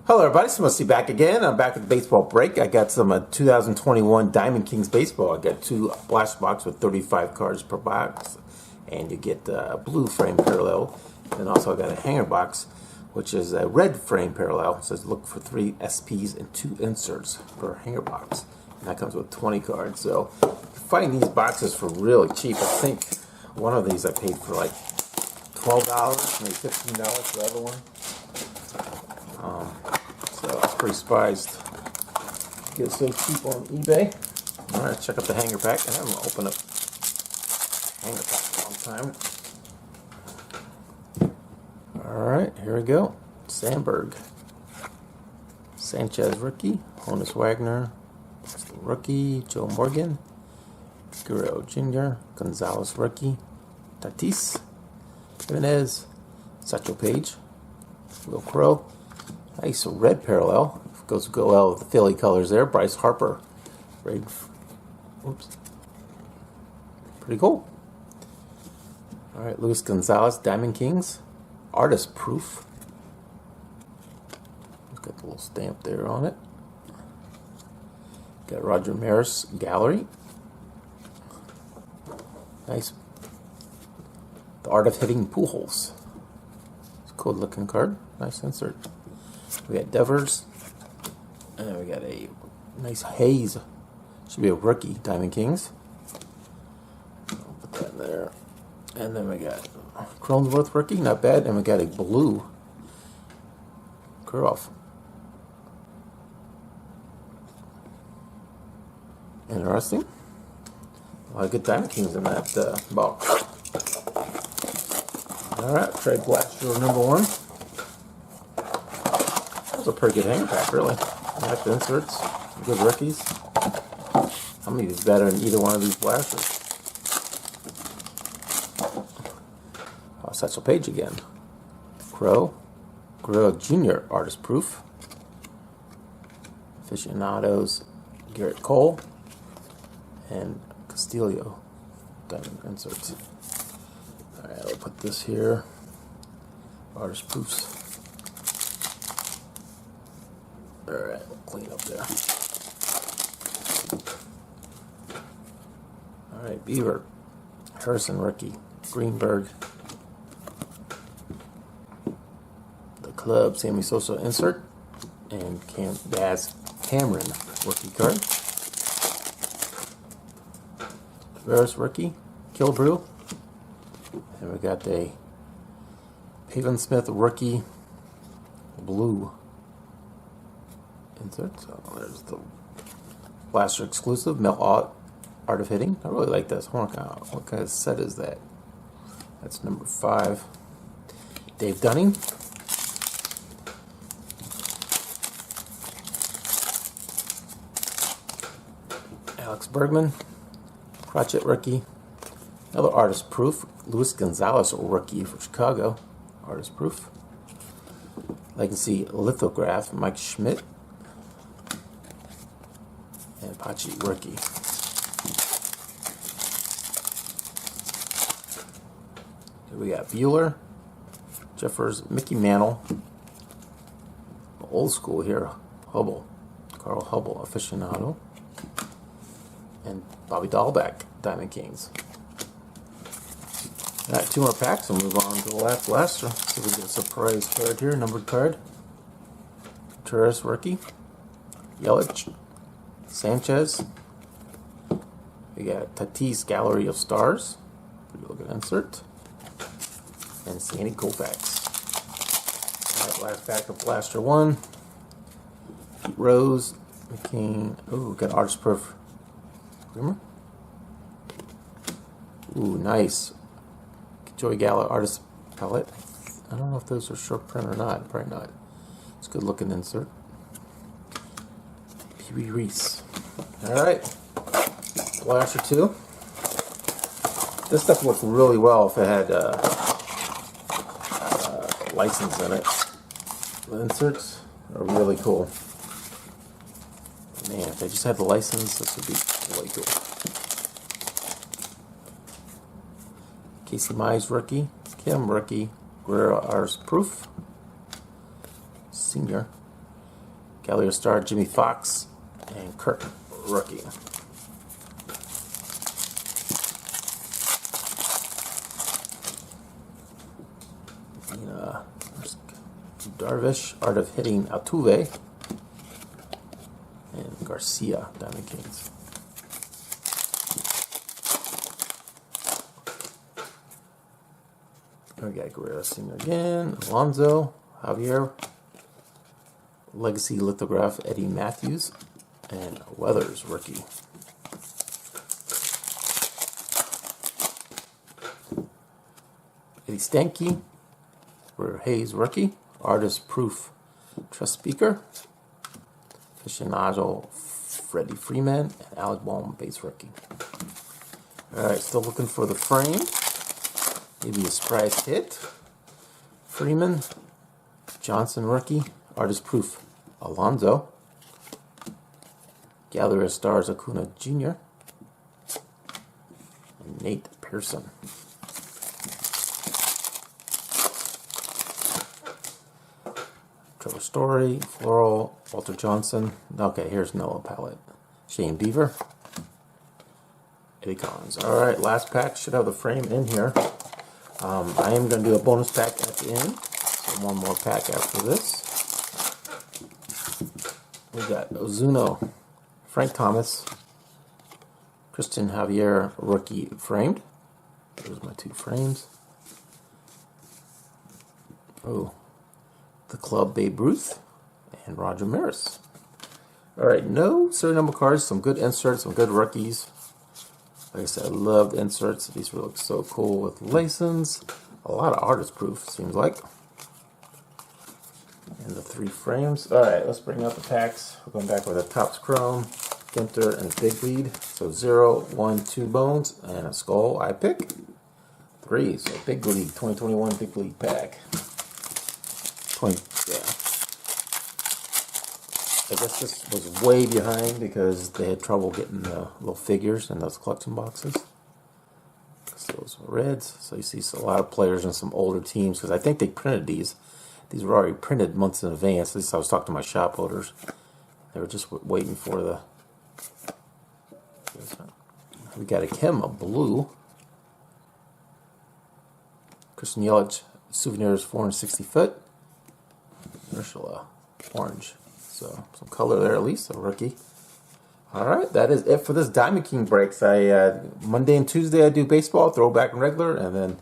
Hello everybody, it's Musty back again. I'm back with the baseball break. I got some 2021 Diamond Kings baseball. I got two blast box with 35 cards per box, and you get a blue frame parallel. And also I got a hanger box, which is a red frame parallel. It says look for 3 SPs and 2 inserts per hanger box. And that comes with 20 cards. So you can find these boxes for really cheap. I think one of these I paid for like $12, maybe $15 for the other one. So I was pretty surprised to get it so cheap on eBay. Alright, check out the hanger pack. I haven't opened up hanger pack in a long time. Alright, here we go. Sandberg. Sanchez rookie. Honus Wagner. Rookie. Joe Morgan. Guerrero Jr. Gonzalez rookie. Tatis. Jimenez. Satchel Paige. Will Crow. Nice red parallel. Goes go well with the Philly colors there. Bryce Harper. Red. Oops. Pretty cool. Alright, Luis Gonzalez, Diamond Kings. Artist proof. Got the little stamp there on it. Got Roger Maris Gallery. Nice. The Art of Hitting Pujols. It's a cool looking card. Nice insert. We got Devers, and we got a nice Hayes. Should be a rookie, Diamond Kings. I'll put that in there. And then we got Cronenworth rookie, not bad. And we got a blue Kurov. Interesting. A lot of good Diamond Kings in that box. Alright, trade Blaster number 1. That was a pretty good hanger pack, really. I like the inserts. Some good rookies. How many is better than either one of these blasters? Oh, Satchel Paige again. Crow. Guerrero Jr. Artist proof. Aficionados. Garrett Cole. And Castillo. Diamond inserts. Alright, I'll put this here. Artist proofs. Alright, we'll clean up there. Alright, Beaver. Harrison rookie. Greenberg. The Club, Sammy Sosa insert. And Baz Cameron rookie card. Tavares rookie. Kilbrew. And we got a Pavin Smith rookie blue insert. So there's the Blaster exclusive Mel Art of Hitting. I really like this. What kind of set is that? That's number 5. Dave Dunning. Alex Bergman. Crotchet rookie. Another artist proof. Luis Gonzalez rookie for Chicago. Artist proof. Legacy lithograph. Mike Schmidt. And Pachi rookie. Here we got Bueller. Jeffers. Mickey Mantle. Old school here. Hubble. Carl Hubble. Aficionado. And Bobby Dahlbeck. Diamond Kings. Alright, 2 more packs. We'll move on to the last blaster. See if we get a surprise card here. Numbered card. Torres rookie. Yelich. Sanchez. We got Tatis Gallery of Stars. Pretty good insert. And Sandy Koufax. Alright, last pack of Blaster 1. Pete Rose. McCain. Ooh, got artist proof. Grimmer. Ooh, nice. Joey Gallo artist palette. I don't know if those are short print or not. Probably not. It's a good looking insert. Pee-wee Reese. Alright. Blaster 2. This stuff looked really well if it had license in it. The inserts are really cool. Man, if they just had the license, this would be really cool. Casey Mize rookie. Kim rookie. Guerrero artist proof. Senior. Gallery star Jimmy Fox, and Kirk, rookie. Darvish, Art of Hitting, Altuve, and Garcia, Diamond Kings. We got Guerrero Sr. again, Alonso, Javier, Legacy Lithograph, Eddie Matthews, and Weathers, rookie. Eddie Stanky, for Hayes, rookie. Artist Proof, Trust Speaker, Aficionado, Freddie Freeman, and Alec Bohm, base rookie. Alright, still looking for the frame. Maybe a surprise hit. Freeman, Johnson, rookie. Artist Proof, Alonso. Gallery of Stars, Acuna Jr. And Nate Pearson. Trevor Story, Floral, Walter Johnson. Okay, here's Noah Palette. Shane Beaver. Eddie Collins. Alright, last pack. Should have the frame in here. I am going to do a bonus pack at the end. So one more pack after this. We got Ozuna, Frank Thomas, Christian Javier, rookie framed. There's my two frames. Oh. The Club, Babe Ruth, and Roger Maris. Alright, no serial number cards, some good inserts, some good rookies. Like I said, I love the inserts. These look so cool with license. A lot of artist proof, seems like. And the three frames. Alright, let's bring out the packs. We're going back with a Topps Chrome, Ginter, and Big Lead. So 0, 1, 2 bones, and a skull I pick. 3, so Big League, 2021 Big League pack. Yeah. I guess this was way behind because they had trouble getting the little figures in those collection boxes. So those are reds. So you see a lot of players in some older teams because I think they printed these. These were already printed months in advance. At least I was talking to my shop owners. They were just waiting for the. We got a Kim, a blue. Christian Yelich, Souvenirs 460 foot. Ursula, orange. So some color there at least, a rookie. Alright, that is it for this Diamond King breaks. Monday and Tuesday I do baseball, throwback and regular, and then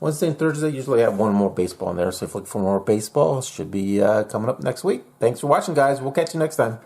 Wednesday and Thursday usually I have one more baseball in there. So if you look for more baseball, it should be coming up next week. Thanks for watching, guys. We'll catch you next time.